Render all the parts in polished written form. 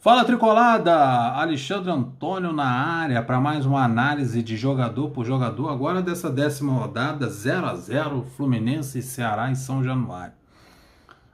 Fala Tricolada! Alexandre Antônio na área para mais uma análise de jogador por jogador, agora dessa 10ª rodada, 0-0, Fluminense, Ceará e São Januário.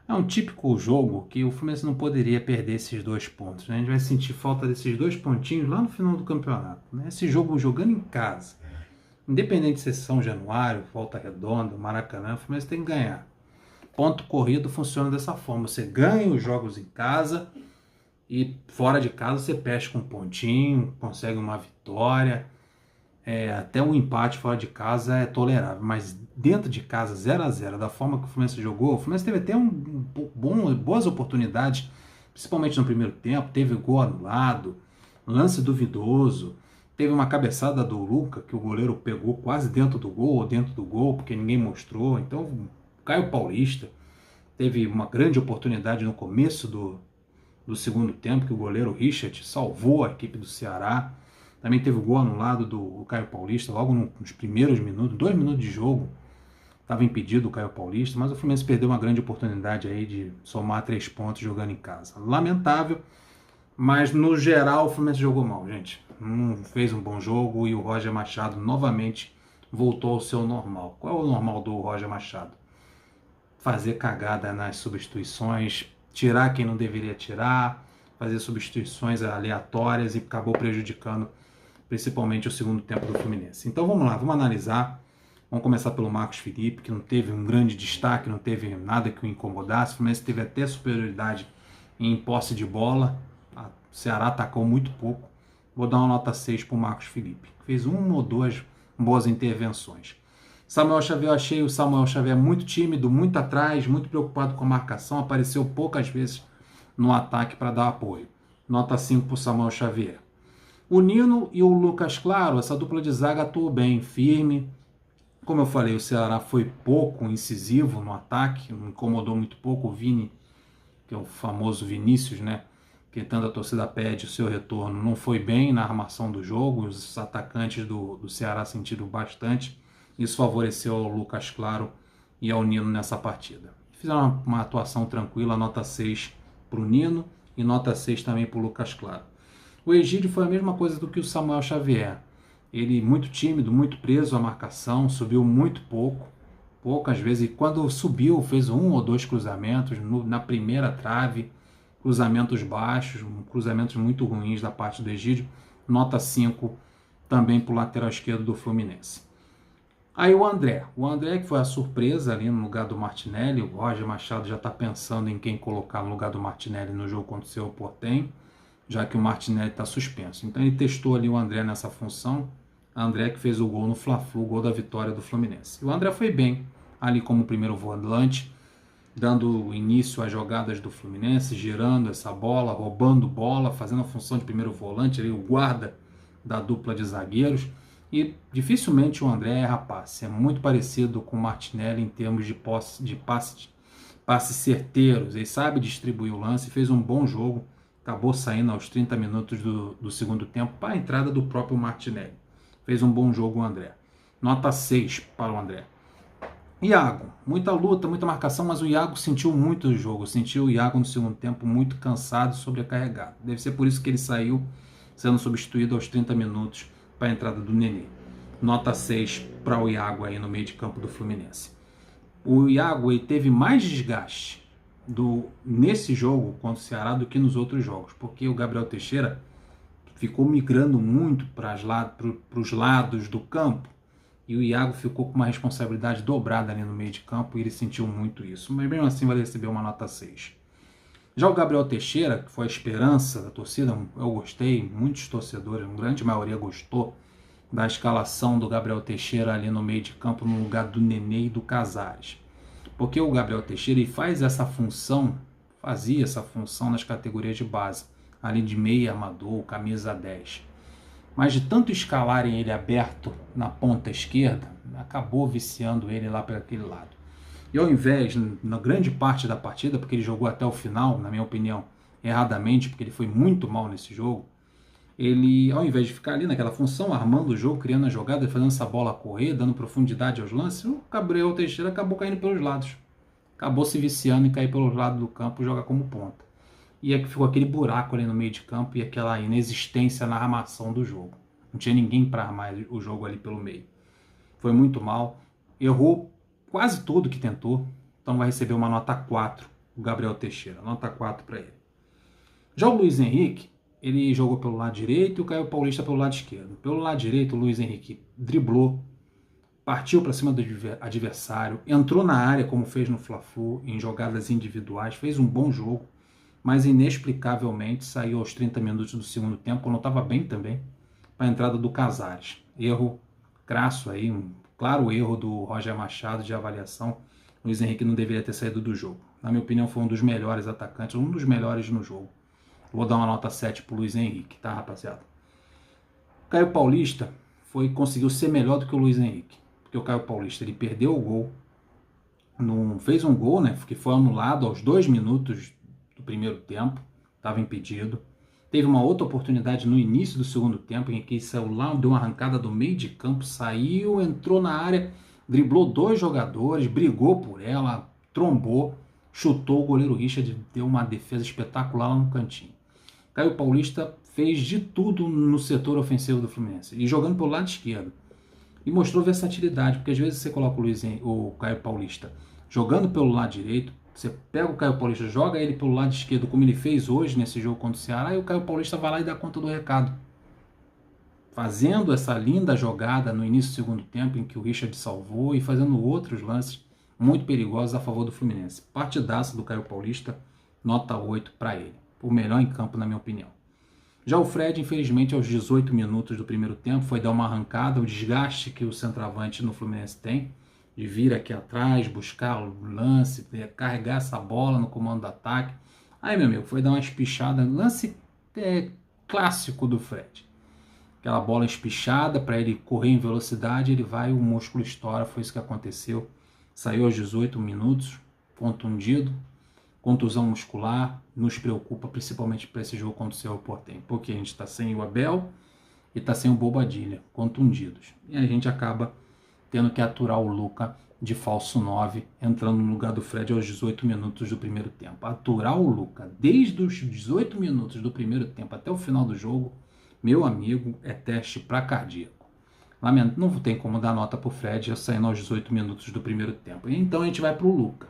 É um típico jogo que o Fluminense não poderia perder esses 2 pontos, né? A gente vai sentir falta desses 2 pontinhos lá no final do campeonato, né? Esse jogo jogando em casa, independente se é São Januário, Volta Redonda, Maracanã, o Fluminense tem que ganhar. Ponto corrido funciona dessa forma, você ganha os jogos em casa e fora de casa você pesca um pontinho, consegue uma vitória, até um empate fora de casa é tolerável, mas dentro de casa 0-0, da forma que o Fluminense jogou, o Fluminense teve até boas oportunidades, principalmente no primeiro tempo, teve gol anulado, lance duvidoso, teve uma cabeçada do Luca que o goleiro pegou quase dentro do gol, ou dentro do gol, porque ninguém mostrou. Então o Caio Paulista teve uma grande oportunidade no começo do segundo tempo, que o goleiro Richard salvou a equipe do Ceará. Também teve o gol anulado do Caio Paulista logo nos primeiros minutos, 2 minutos de jogo, estava impedido o Caio Paulista, mas o Fluminense perdeu uma grande oportunidade aí de somar 3 pontos jogando em casa. Lamentável, mas no geral o Fluminense jogou mal, gente. Não fez um bom jogo e o Roger Machado novamente voltou ao seu normal. Qual é o normal do Roger Machado? Fazer cagada nas substituições, tirar quem não deveria tirar, fazer substituições aleatórias e acabou prejudicando principalmente o segundo tempo do Fluminense. Então vamos lá, vamos analisar. Vamos começar pelo Marcos Felipe, que não teve um grande destaque, não teve nada que o incomodasse. O Fluminense teve até superioridade em posse de bola. O Ceará atacou muito pouco. Vou dar uma nota 6 para o Marcos Felipe. Fez uma ou duas boas intervenções. Samuel Xavier, eu achei o Samuel Xavier muito tímido, muito atrás, muito preocupado com a marcação. Apareceu poucas vezes no ataque para dar apoio. Nota 5 para o Samuel Xavier. O Nino e o Lucas Claro, essa dupla de zaga atuou bem, firme. Como eu falei, o Ceará foi pouco incisivo no ataque, incomodou muito pouco. O Vini, que é o famoso Vinícius, né? Que tanto a torcida pede o seu retorno, não foi bem na armação do jogo. Os atacantes do Ceará sentiram bastante. Isso favoreceu ao Lucas Claro e ao Nino nessa partida. Fizeram uma atuação tranquila, nota 6 para o Nino e nota 6 também para o Lucas Claro. O Egídio foi a mesma coisa do que o Samuel Xavier. Ele muito tímido, muito preso à marcação, subiu muito pouco, poucas vezes. E quando subiu, fez um ou dois cruzamentos na primeira trave, cruzamentos baixos, cruzamentos muito ruins da parte do Egídio. Nota 5 também para o lateral esquerdo do Fluminense. Aí o André que foi a surpresa ali no lugar do Martinelli. O Roger Machado já está pensando em quem colocar no lugar do Martinelli no jogo contra o Cerro Porteño, já que o Martinelli está suspenso. Então ele testou ali o André nessa função. O André que fez o gol no Fla-Flu, o gol da vitória do Fluminense. E o André foi bem ali como primeiro volante, dando início às jogadas do Fluminense, girando essa bola, roubando bola, fazendo a função de primeiro volante, ali, o guarda da dupla de zagueiros. E dificilmente o André erra passe. É muito parecido com o Martinelli em termos de passes certeiros. Ele sabe distribuir o lance, fez um bom jogo. Acabou saindo aos 30 minutos do segundo tempo para a entrada do próprio Martinelli. Fez um bom jogo o André. Nota 6 para o André. Iago, muita luta, muita marcação, mas o Iago sentiu muito o jogo. Sentiu o Iago no segundo tempo muito cansado e sobrecarregado. Deve ser por isso que ele saiu sendo substituído aos 30 minutos para a entrada do Nenê. Nota 6 para o Iago aí no meio de campo do Fluminense. O Iago ele teve mais desgaste nesse jogo contra o Ceará do que nos outros jogos, porque o Gabriel Teixeira ficou migrando muito para os lados do campo e o Iago ficou com uma responsabilidade dobrada ali no meio de campo e ele sentiu muito isso, mas mesmo assim vai receber uma nota 6. Já o Gabriel Teixeira, que foi a esperança da torcida, eu gostei, muitos torcedores, a grande maioria gostou da escalação do Gabriel Teixeira ali no meio de campo no lugar do Nenê e do Casares. Porque o Gabriel Teixeira ele fazia essa função nas categorias de base, ali de meia amador, camisa 10. Mas de tanto escalarem ele aberto na ponta esquerda, acabou viciando ele lá para aquele lado. E ao invés, na grande parte da partida, porque ele jogou até o final, na minha opinião, erradamente, porque ele foi muito mal nesse jogo, ele, ao invés de ficar ali naquela função, armando o jogo, criando a jogada, fazendo essa bola correr, dando profundidade aos lances, o Gabriel Teixeira acabou caindo pelos lados. Acabou se viciando em cair pelos lados do campo e jogar como ponta. e ficou aquele buraco ali no meio de campo e aquela inexistência na armação do jogo. Não tinha ninguém para armar o jogo ali pelo meio. Foi muito mal, errou quase tudo que tentou, então vai receber uma nota 4, o Gabriel Teixeira, nota 4 para ele. Já o Luiz Henrique, ele jogou pelo lado direito e o Caio Paulista pelo lado esquerdo. Pelo lado direito, o Luiz Henrique driblou, partiu para cima do adversário, entrou na área como fez no Fla-Flu, em jogadas individuais, fez um bom jogo, mas inexplicavelmente saiu aos 30 minutos do segundo tempo, quando estava bem também, para a entrada do Casares. Erro crasso aí, um claro erro do Roger Machado de avaliação. Luiz Henrique não deveria ter saído do jogo. Na minha opinião, foi um dos melhores atacantes, um dos melhores no jogo. Vou dar uma nota 7 pro Luiz Henrique, tá, rapaziada? Caio Paulista conseguiu ser melhor do que o Luiz Henrique. Porque o Caio Paulista, ele perdeu o gol, fez um gol, né, que foi anulado aos 2 minutos do primeiro tempo, estava impedido. Teve uma outra oportunidade no início do segundo tempo, em que ele saiu lá, deu uma arrancada do meio de campo, saiu, entrou na área, driblou 2 jogadores, brigou por ela, trombou, chutou, o goleiro Richard deu uma defesa espetacular lá no cantinho. Caio Paulista fez de tudo no setor ofensivo do Fluminense, e jogando pelo lado esquerdo. E mostrou versatilidade, porque às vezes você coloca o Caio Paulista jogando pelo lado direito, você pega o Caio Paulista, joga ele pelo lado esquerdo, como ele fez hoje nesse jogo contra o Ceará, e o Caio Paulista vai lá e dá conta do recado. Fazendo essa linda jogada no início do segundo tempo, em que o Richard salvou, e fazendo outros lances muito perigosos a favor do Fluminense. Partidaço do Caio Paulista, nota 8 para ele. O melhor em campo, na minha opinião. Já o Fred, infelizmente, aos 18 minutos do primeiro tempo, foi dar uma arrancada, o desgaste que o centroavante no Fluminense tem, de vir aqui atrás, buscar o lance, carregar essa bola no comando do ataque. Aí, meu amigo, foi dar uma espichada, lance clássico do Fred. Aquela bola espichada para ele correr em velocidade, ele vai, o músculo estoura, foi isso que aconteceu. Saiu aos 18 minutos, contundido. Contusão muscular nos preocupa principalmente para esse jogo contra o Cerro Porteño, porque a gente está sem o Abel e está sem o Bobadilla, contundidos. E a gente acaba tendo que aturar o Luca de falso 9, entrando no lugar do Fred aos 18 minutos do primeiro tempo. Aturar o Luca desde os 18 minutos do primeiro tempo até o final do jogo, meu amigo, é teste para cardíaco. Lamento, não tem como dar nota para o Fred saindo aos 18 minutos do primeiro tempo. Então a gente vai para o Luca,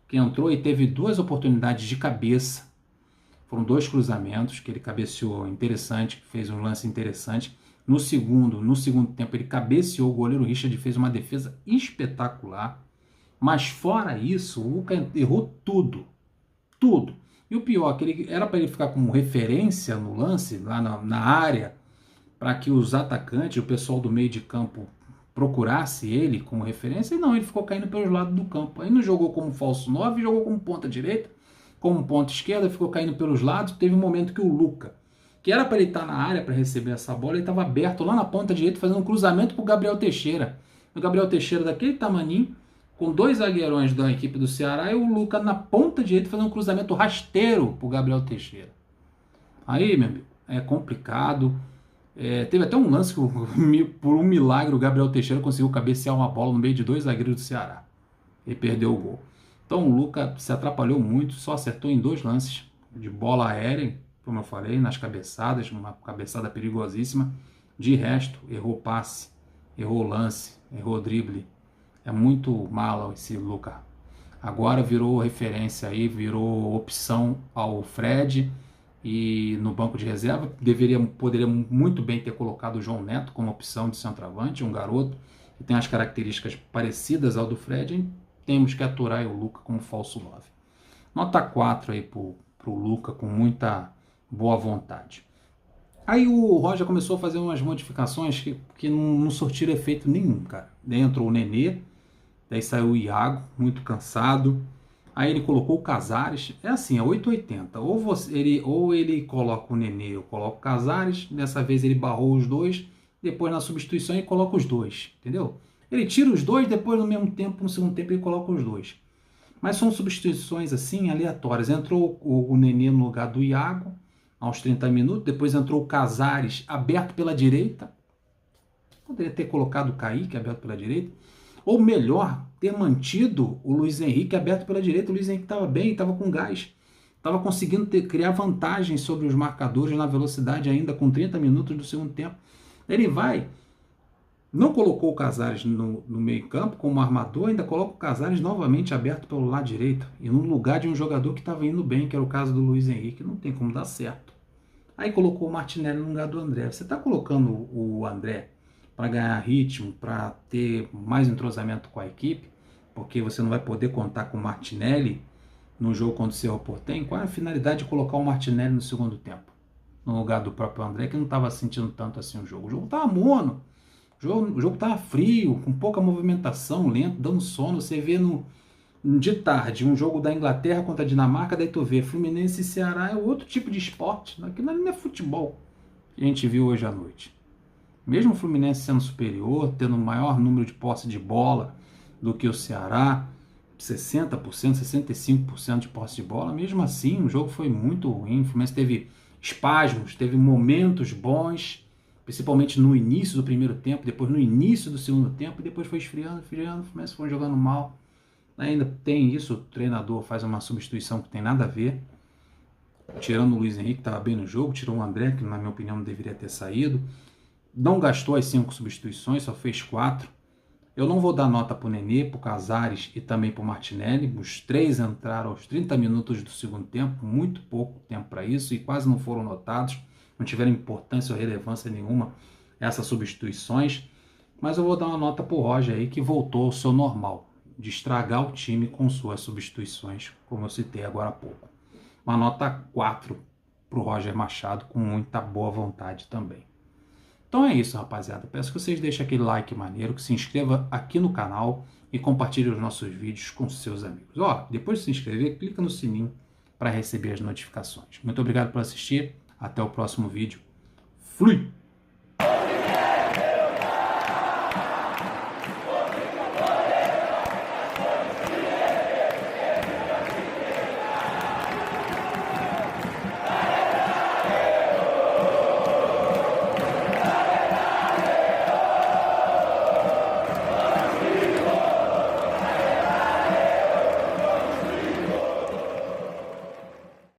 que entrou e teve 2 oportunidades de cabeça. Foram 2 cruzamentos que ele cabeceou interessante, fez um lance interessante. No segundo tempo, ele cabeceou, o goleiro Richard fez uma defesa espetacular. Mas fora isso, o Luca errou tudo. Tudo. E o pior, que ele era para ele ficar como referência no lance, lá na área, para que os atacantes, o pessoal do meio de campo, procurasse ele como referência, e não, ele ficou caindo pelos lados do campo. Aí não jogou como falso 9, jogou como ponta direita, como ponta esquerda, ficou caindo pelos lados. Teve um momento que o Luca, que era para ele estar na área para receber essa bola, ele estava aberto lá na ponta direita, fazendo um cruzamento para o Gabriel Teixeira. O Gabriel Teixeira daquele tamaninho, com 2 zagueirões da equipe do Ceará, e o Luca na ponta direita fazendo um cruzamento rasteiro para o Gabriel Teixeira. Aí, meu amigo, é complicado. Teve até um lance que, por um milagre, o Gabriel Teixeira conseguiu cabecear uma bola no meio de 2 zagueiros do Ceará. E perdeu o gol. Então o Luca se atrapalhou muito, só acertou em 2 lances de bola aérea, como eu falei, nas cabeçadas, uma cabeçada perigosíssima. De resto, errou passe, errou lance, errou drible. É muito malo esse Luca. Agora virou referência aí, virou opção ao Fred. E no banco de reserva poderia muito bem ter colocado o João Neto como opção de centroavante, um garoto que tem as características parecidas ao do Fred, e temos que aturar o Luca como falso 9. Nota 4 aí pro Luca, com muita boa vontade. Aí o Roger começou a fazer umas modificações que não surtiram efeito nenhum, cara. Daí entrou o Nenê, daí saiu o Iago, muito cansado. Aí ele colocou o Casares, é assim, é 880. Ou ele coloca o Nenê, ou coloca o Casares. Dessa vez ele barrou os 2, depois na substituição ele coloca os 2, entendeu? Ele tira os 2, depois no mesmo tempo, no segundo tempo ele coloca os 2. Mas são substituições assim, aleatórias. Entrou o Nenê no lugar do Iago, aos 30 minutos, depois entrou o Casares, aberto pela direita. Poderia ter colocado o Kaique, aberto pela direita. Ou melhor, ter mantido o Luiz Henrique aberto pela direita. O Luiz Henrique estava bem, estava com gás. Estava conseguindo criar vantagem sobre os marcadores na velocidade ainda com 30 minutos do segundo tempo. Ele vai, não colocou o Casares no meio campo como armador, ainda coloca o Casares novamente aberto pelo lado direito, e no lugar de um jogador que estava indo bem, que era o caso do Luiz Henrique. Não tem como dar certo. Aí colocou o Martinelli no lugar do André. Você está colocando o André para ganhar ritmo, para ter mais entrosamento com a equipe, porque você não vai poder contar com o Martinelli no jogo contra o Cerro Porteño. Qual é a finalidade de colocar o Martinelli no segundo tempo, no lugar do próprio André, que não estava sentindo tanto assim o jogo? O jogo estava mono, o jogo estava frio, com pouca movimentação, lento, dando sono. Você vê de tarde um jogo da Inglaterra contra a Dinamarca, daí tu vê Fluminense e Ceará, é outro tipo de esporte. Aquilo não é futebol que a gente viu hoje à noite. Mesmo o Fluminense sendo superior, tendo maior número de posse de bola do que o Ceará, 60%, 65% de posse de bola, mesmo assim o jogo foi muito ruim. O Fluminense teve espasmos, teve momentos bons, principalmente no início do primeiro tempo, depois no início do segundo tempo, e depois foi esfriando, o Fluminense foi jogando mal. Ainda tem isso, o treinador faz uma substituição que tem nada a ver, tirando o Luiz Henrique, que estava bem no jogo, tirou o André, que na minha opinião não deveria ter saído, não gastou as 5 substituições, só fez 4. Eu não vou dar nota para o Nenê, para o Casares e também para o Martinelli. Os 3 entraram aos 30 minutos do segundo tempo, muito pouco tempo para isso, e quase não foram notados, não tiveram importância ou relevância nenhuma essas substituições. Mas eu vou dar uma nota para o Roger aí, que voltou ao seu normal, de estragar o time com suas substituições, como eu citei agora há pouco. Uma nota 4 para o Roger Machado, com muita boa vontade também. Então é isso, rapaziada. Peço que vocês deixem aquele like maneiro, que se inscreva aqui no canal e compartilhe os nossos vídeos com seus amigos. Depois de se inscrever, clica no sininho para receber as notificações. Muito obrigado por assistir. Até o próximo vídeo. Fui!